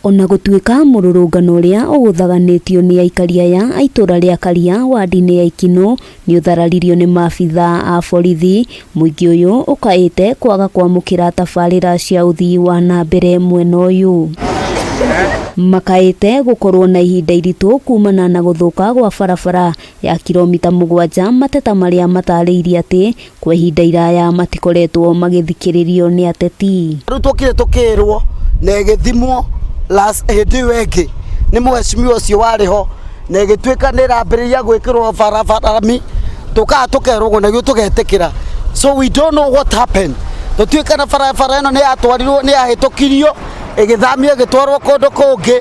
Ona gutuika mururungano uria uguthaganitio ni aikaria ya aitura ria Karia wadi-ini ya Ikino ni uthararirio ni maabitha a borithi, muingi uyu ukaite kwaga kwamukira tabarira cia uthii wa na mbere mwena uyu. Makaite gukorwo na ihinda iritu kumana na guthuka gwa barabara ya kilomita 7, mateta maria matariirie ati kwa ihinda iraya matikoretwo magithikiririo ni ateti. Tukire tukirwo na githimwo last hindi wengi ni mweshimiwa ucio wariho na gitwika ni rambiriria gwikirwo barabarami tukerwo na gyo tugetikira, so we don't know what happened. Tutwika na barabara ino ni atwarirwo ni ahitukirio igithamia gitwarwo kundu kungi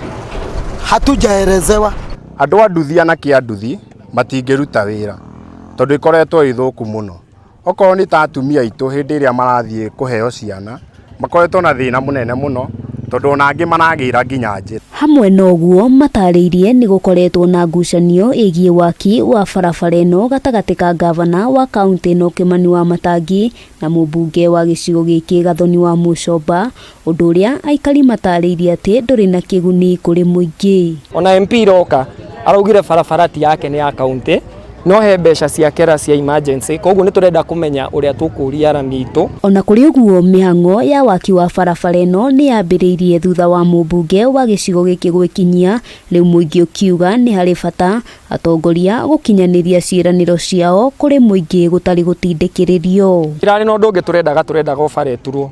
hatujaerezewa. Andu anduthi na kianduthi matingiruta wira tondu ikoretwo ithuku muno. Okorwo ni ta atumia itu hindi iria marathie kuheo ciana makoretwo na thina munene muno tondu ona angi maragira nginya njira. Hamwe noguo matariirie ni gukoretwo na ngucanio igie waki wa barabara ino gatagati ka gavana wa kaunti ino Kimani Wamatangi na mubunge wa gicigo giki Gathoni wa Mucomba, undu uria aikari matariirie ati nduri na kiguni kuri muingi. Ona MP roka araugire barabara ti yake ni ya kaunti no he mbeca cia kera cia emergency, koguo ni turenda kumenya uria tukuria arami itu. Ona kuri uguo mihango ya waki wa barabara ino ni yambiriirie thutha wa mubunge wa gicigo giki gwikinyia, riu muingi ukiuga ni hari bata atongoria gukinyaniria ciiraniro ciao kuri muingi gutari gutindikiririo. Irari no ndungi turenda bara eturwo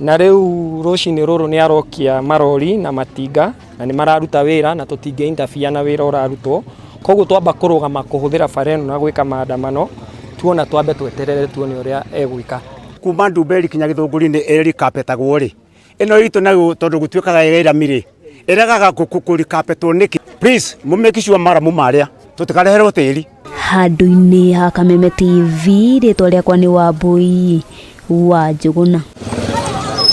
na riu rucini ruru ni arokia marori na matinga na ni mararuta wira na tutinge interfere na wira urarutwo, koguo twamba kurugama kuhuthira bara ino na gwika maandamano tuona twambe tweterere tuone uria egwika. Kuma Ndumberi kinya Githunguri ni eri kapetagwo ri ino itu na tondu gutwikaga iramire eregaga kukuri kapetwo niki. Please mumekishwa mara mumaria tutikareherwo tiri handu-ini ha Kameme TV. Ritwa riakwa ni Wambui wa Njuguna.